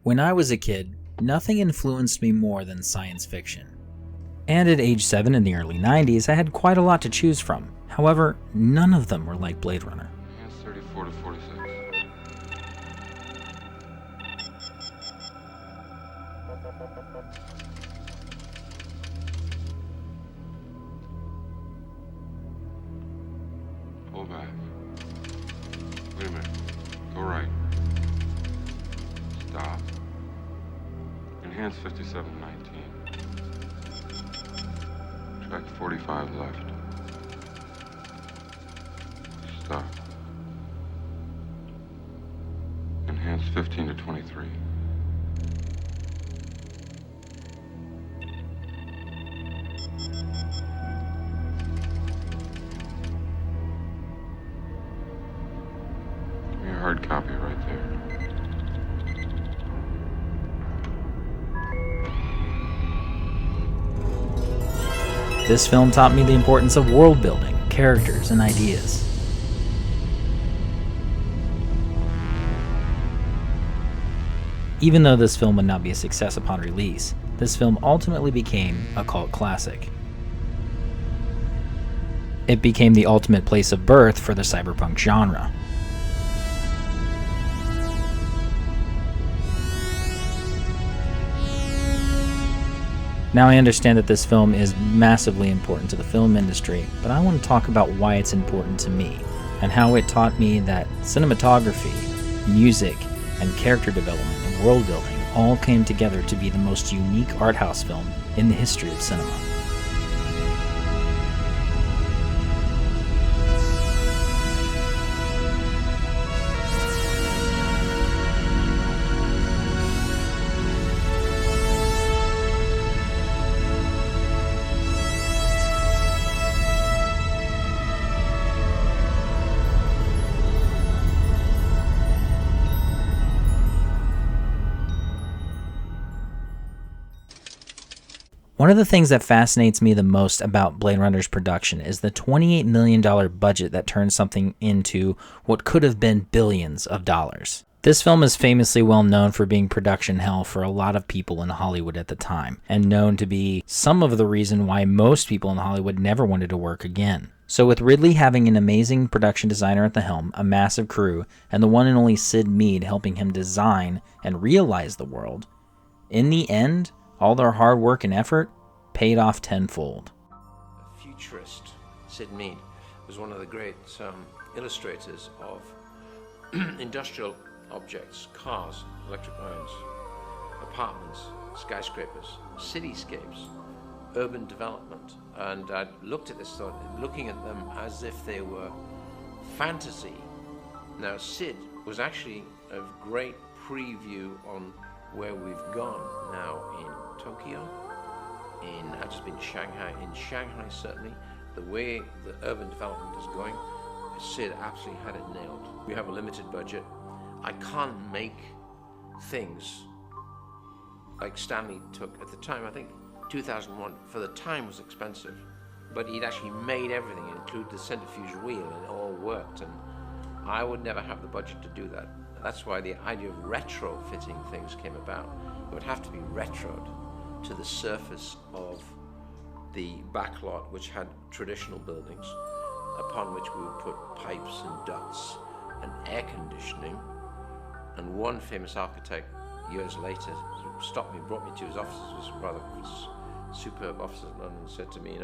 When I was a kid, nothing influenced me more than science fiction. And at age 7 in the early 90s, I had quite a lot to choose from. However, none of them were like Blade Runner. Hands 34 to 46. Pull back. Wait a minute. Go right. Stop. Enhance 5719. Track 45 left. Stop. Enhance 15 to 23. Give me a hard copy right there. This film taught me the importance of world building, characters, and ideas. Even though this film would not be a success upon release, this film ultimately became a cult classic. It became the ultimate place of birth for the cyberpunk genre. Now I understand that this film is massively important to the film industry, but I want to talk about why it's important to me, and how it taught me that cinematography, music, and character development and world building all came together to be the most unique art house film in the history of cinema. One of the things that fascinates me the most about Blade Runner's production is the $28 million budget that turned something into what could have been billions of dollars. This film is famously well known for being production hell for a lot of people in Hollywood at the time, and known to be some of the reason why most people in Hollywood never wanted to work again. So with Ridley having an amazing production designer at the helm, a massive crew, and the one and only Sid Mead helping him design and realize the world, in the end, all their hard work and effort paid off tenfold. A futurist, Sid Mead, was one of the great illustrators of industrial objects, cars, electric lines, apartments, skyscrapers, cityscapes, urban development. And I looked at this, thought, looking at them as if they were fantasy. Now, Sid was actually a great preview on where we've gone now in Tokyo. I've just been Shanghai. In Shanghai, certainly, the way the urban development is going, Sid absolutely had it nailed. We have a limited budget. I can't make things like Stanley took at the time. I think 2001 for the time was expensive, but he'd actually made everything, include the centrifuge wheel, and it all worked. And I would never have the budget to do that. That's why the idea of retrofitting things came about. It would have to be retroed to the surface of the backlot, which had traditional buildings, upon which we would put pipes and ducts and air conditioning. And one famous architect, years later, stopped me, brought me to his offices, was rather superb offices in London, and said to me,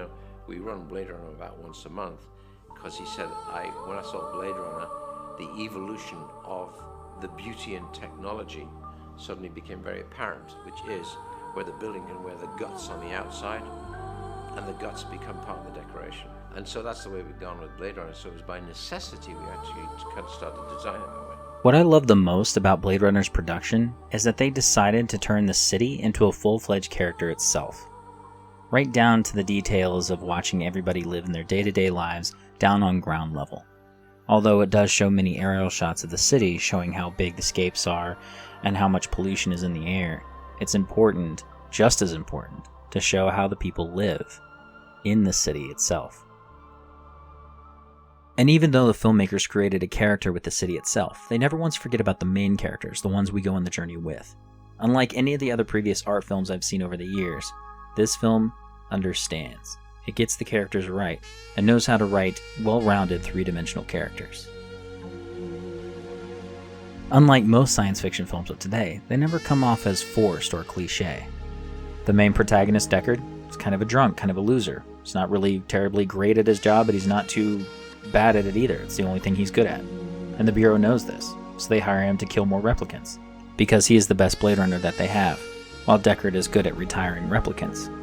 we run Blade Runner about once a month, because he said, when I saw Blade Runner, the evolution of the beauty and technology suddenly became very apparent, which is where the building and where the guts on the outside, and the guts become part of the decoration. And so that's the way we've gone with Blade Runner. So it was by necessity we actually kind of started designing that way. What I love the most about Blade Runner's production is that they decided to turn the city into a full-fledged character itself. Right down to the details of watching everybody live in their day-to-day lives down on ground level. Although it does show many aerial shots of the city showing how big the scapes are and how much pollution is in the air, it's important, just as important, to show how the people live in the city itself. And even though the filmmakers created a character with the city itself, they never once forget about the main characters, the ones we go on the journey with. Unlike any of the other previous art films I've seen over the years, this film understands. It gets the characters right, and knows how to write well-rounded three-dimensional characters. Unlike most science fiction films of today, they never come off as forced or cliche. The main protagonist, Deckard, is kind of a drunk, kind of a loser. He's not really terribly great at his job, but he's not too bad at it either. It's the only thing he's good at. And the Bureau knows this, so they hire him to kill more replicants, because he is the best Blade Runner that they have, while Deckard is good at retiring replicants.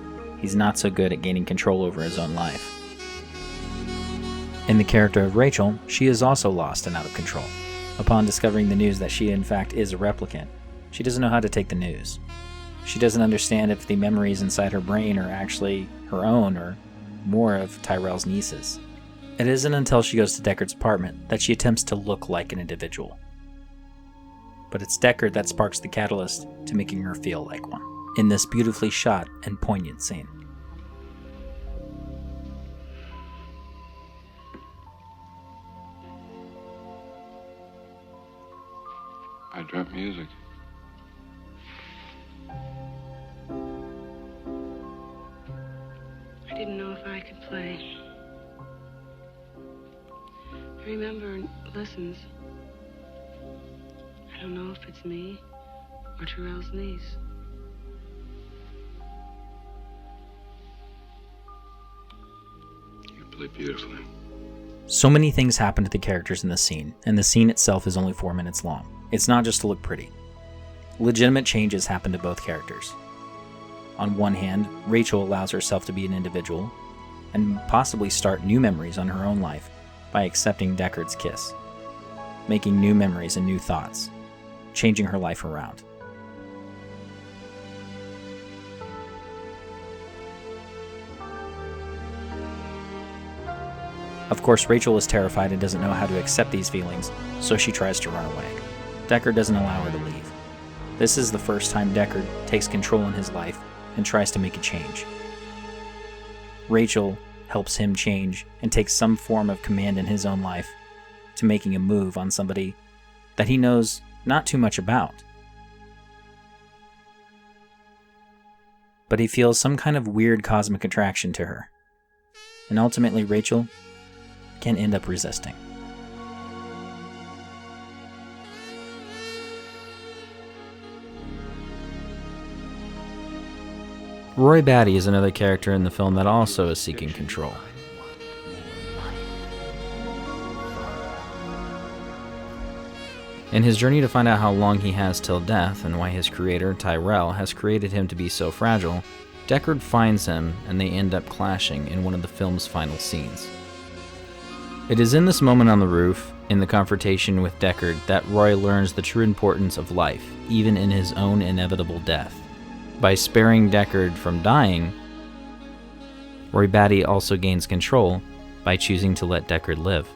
He's not so good at gaining control over his own life. In the character of Rachel, she is also lost and out of control. Upon discovering the news that she in fact is a replicant, she doesn't know how to take the news. She doesn't understand if the memories inside her brain are actually her own or more of Tyrell's niece's. It isn't until she goes to Deckard's apartment that she attempts to look like an individual. But it's Deckard that sparks the catalyst to making her feel like one, in this beautifully shot and poignant scene. I dreamt music. I didn't know if I could play. I remember lessons. I don't know if it's me or Tyrell's niece. You play beautifully. So many things happen to the characters in this scene, and the scene itself is only 4 minutes long. It's not just to look pretty. Legitimate changes happen to both characters. On one hand, Rachel allows herself to be an individual, and possibly start new memories on her own life by accepting Deckard's kiss, making new memories and new thoughts, changing her life around. Of course, Rachel is terrified and doesn't know how to accept these feelings, so she tries to run away. Deckard doesn't allow her to leave. This is the first time Deckard takes control in his life and tries to make a change. Rachel helps him change and takes some form of command in his own life to making a move on somebody that he knows not too much about. But he feels some kind of weird cosmic attraction to her. And ultimately, Rachel can end up resisting. Roy Batty is another character in the film that also is seeking control. In his journey to find out how long he has till death and why his creator, Tyrell, has created him to be so fragile, Deckard finds him and they end up clashing in one of the film's final scenes. It is in this moment on the roof, in the confrontation with Deckard, that Roy learns the true importance of life, even in his own inevitable death. By sparing Deckard from dying, Roy Batty also gains control by choosing to let Deckard live.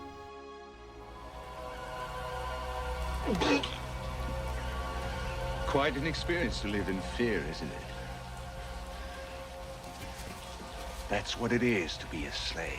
Quite an experience to live in fear, isn't it? That's what it is to be a slave.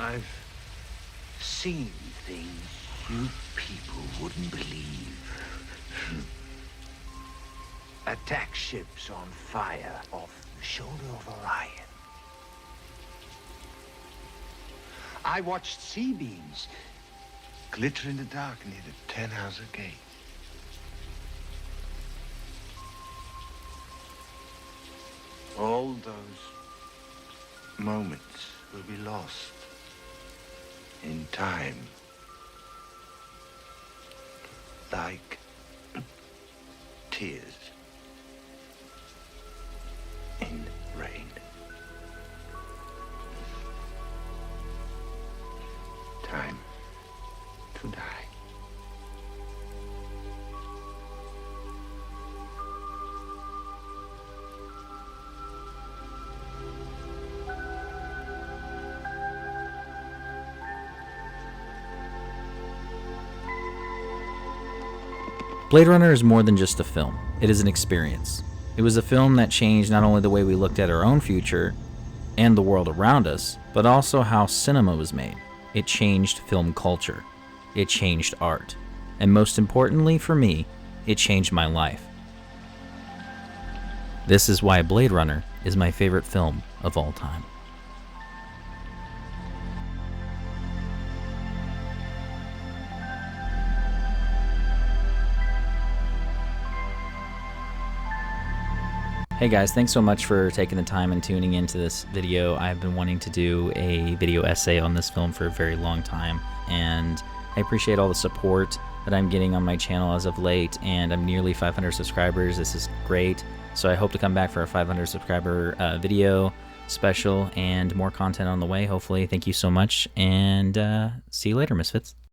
I've seen things you people wouldn't believe. Attack ships on fire off the shoulder of Orion. I watched sea beams glitter in the dark near the 10-house gate. those moments will be lost in time. Like tears in rain. Time to die. Blade Runner is more than just a film. It is an experience. It was a film that changed not only the way we looked at our own future and the world around us, but also how cinema was made. It changed film culture. It changed art. And most importantly for me, it changed my life. This is why Blade Runner is my favorite film of all time. Hey guys, thanks so much for taking the time and tuning into this video. I've been wanting to do a video essay on this film for a very long time, and I appreciate all the support that I'm getting on my channel as of late, and I'm nearly 500 subscribers. This is great. So I hope to come back for a 500 subscriber video special and more content on the way, hopefully. Thank you so much, and see you later, Misfits.